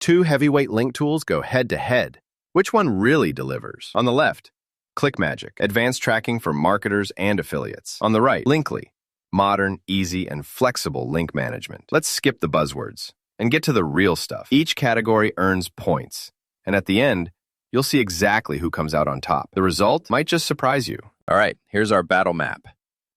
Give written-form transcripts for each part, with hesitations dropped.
two heavyweight link tools go head-to-head. Which one really delivers? On the left, ClickMagick, advanced tracking for marketers and affiliates. On the right, Linkly, modern, easy, and flexible link management. Let's skip the buzzwords and get to the real stuff. Each category earns points, and at the end, you'll see exactly who comes out on top. The result might just surprise you. All right, here's our battle map.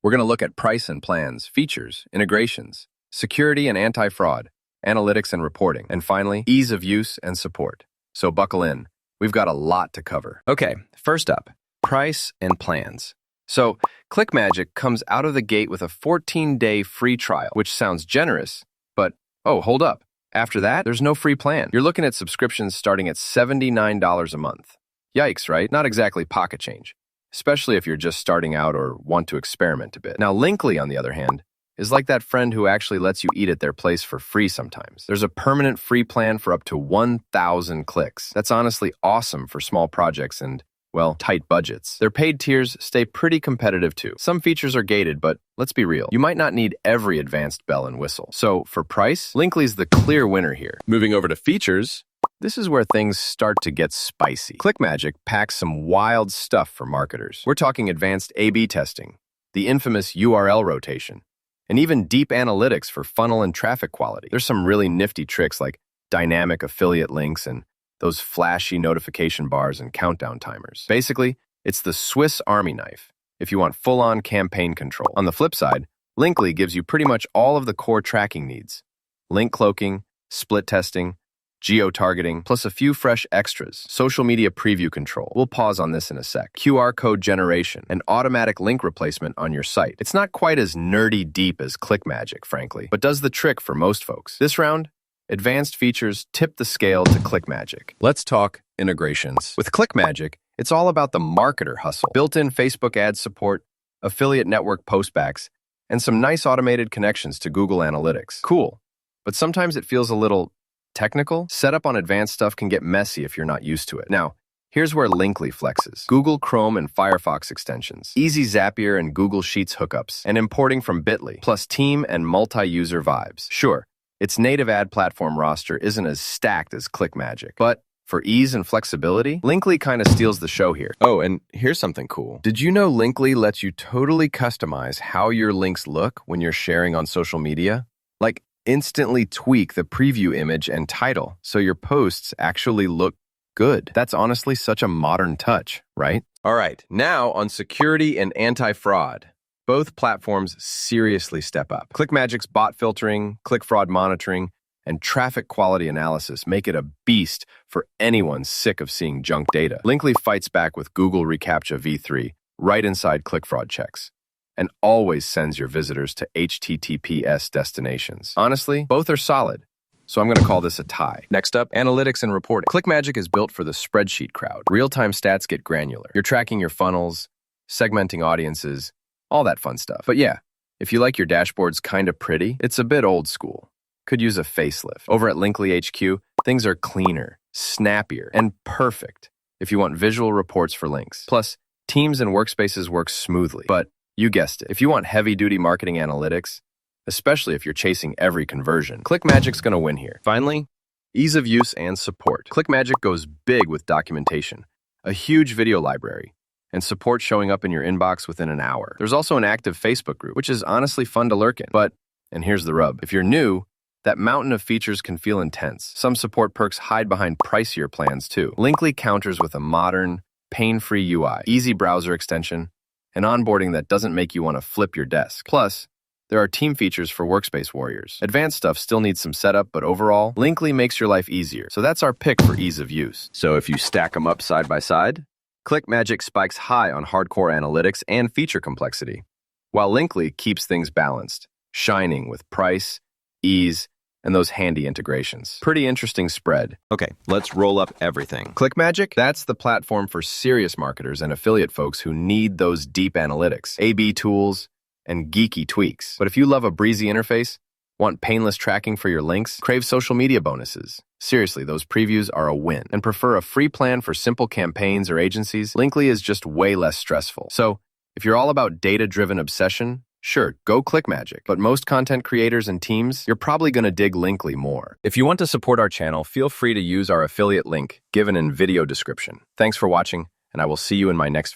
We're going to look at price and plans, features, integrations, security and anti-fraud, analytics and reporting, and finally, ease of use and support. So buckle in. We've got a lot to cover. Okay, first up, price and plans. So ClickMagick comes out of the gate with a 14-day free trial, which sounds generous, but oh, hold up. After that, there's no free plan. You're looking at subscriptions starting at $79 a month. Yikes, right? Not exactly pocket change, especially if you're just starting out or want to experiment a bit. Now, Linkly, on the other hand, is like that friend who actually lets you eat at their place for free sometimes. There's a permanent free plan for up to 1,000 clicks. That's honestly awesome for small projects and, well, tight budgets. Their paid tiers stay pretty competitive too. Some features are gated, but let's be real. You might not need every advanced bell and whistle. So for price, Linkly's the clear winner here. Moving over to features, this is where things start to get spicy. ClickMagick packs some wild stuff for marketers. We're talking advanced A/B testing, the infamous URL rotation, and even deep analytics for funnel and traffic quality. There's some really nifty tricks like dynamic affiliate links and those flashy notification bars and countdown timers. Basically, it's the Swiss Army knife if you want full-on campaign control. On the flip side, Linkly gives you pretty much all of the core tracking needs: link cloaking, split testing, geo-targeting, plus a few fresh extras: social media preview control. We'll pause on this in a sec. QR code generation, and automatic link replacement on your site. It's not quite as nerdy deep as ClickMagick, frankly, but does the trick for most folks. This round, advanced features tip the scale to ClickMagick. Let's talk integrations. With ClickMagick, it's all about the marketer hustle. Built-in Facebook ad support, affiliate network postbacks, and some nice automated connections to Google Analytics. Cool, but sometimes it feels a little technical. Setup on advanced stuff can get messy if you're not used to it. Now, here's where Linkly flexes. Google Chrome and Firefox extensions, easy Zapier and Google Sheets hookups, and importing from Bitly, plus team and multi-user vibes. Sure, its native ad platform roster isn't as stacked as ClickMagick, but for ease and flexibility, Linkly kind of steals the show here. Oh, and here's something cool. Did you know Linkly lets you totally customize how your links look when you're sharing on social media? Like, instantly tweak the preview image and title so your posts actually look good. That's honestly such a modern touch, right? All right, now on security and anti-fraud. Both platforms seriously step up. ClickMagick's bot filtering, click fraud monitoring, and traffic quality analysis make it a beast for anyone sick of seeing junk data. Linkly fights back with Google reCAPTCHA v3 right inside click fraud checks, and always sends your visitors to HTTPS destinations. Honestly, both are solid, so I'm going to call this a tie. Next up, analytics and reporting. ClickMagick is built for the spreadsheet crowd. Real-time stats get granular. You're tracking your funnels, segmenting audiences, all that fun stuff. But yeah, if you like your dashboards kind of pretty, it's a bit old school. Could use a facelift. Over at Linkly HQ, things are cleaner, snappier, and perfect if you want visual reports for links. Plus, teams and workspaces work smoothly. But you guessed it, if you want heavy-duty marketing analytics, especially if you're chasing every conversion, ClickMagick's going to win here. Finally, ease of use and support. ClickMagick goes big with documentation, a huge video library, and support showing up in your inbox within an hour. There's also an active Facebook group, which is honestly fun to lurk in. But, and here's the rub, if you're new, that mountain of features can feel intense. Some support perks hide behind pricier plans too. Linkly counters with a modern, pain-free UI, easy browser extension, and onboarding that doesn't make you want to flip your desk. Plus, there are team features for workspace warriors. Advanced stuff still needs some setup, but overall, Linkly makes your life easier. So that's our pick for ease of use. So if you stack them up side by side, ClickMagick spikes high on hardcore analytics and feature complexity, while Linkly keeps things balanced, shining with price, ease, and those handy integrations. Pretty interesting spread. Okay, let's roll up everything. ClickMagick, that's the platform for serious marketers and affiliate folks who need those deep analytics, A/B tools, and geeky tweaks. But if you love a breezy interface, want painless tracking for your links, crave social media bonuses, seriously, those previews are a win, and prefer a free plan for simple campaigns or agencies, Linkly is just way less stressful. So, if you're all about data-driven obsession, Sure, go ClickMagick, but most content creators and teams, you're probably going to dig Linkly more. If you want to support our channel, feel free to use our affiliate link given in video description. Thanks for watching, and I will see you in my next video.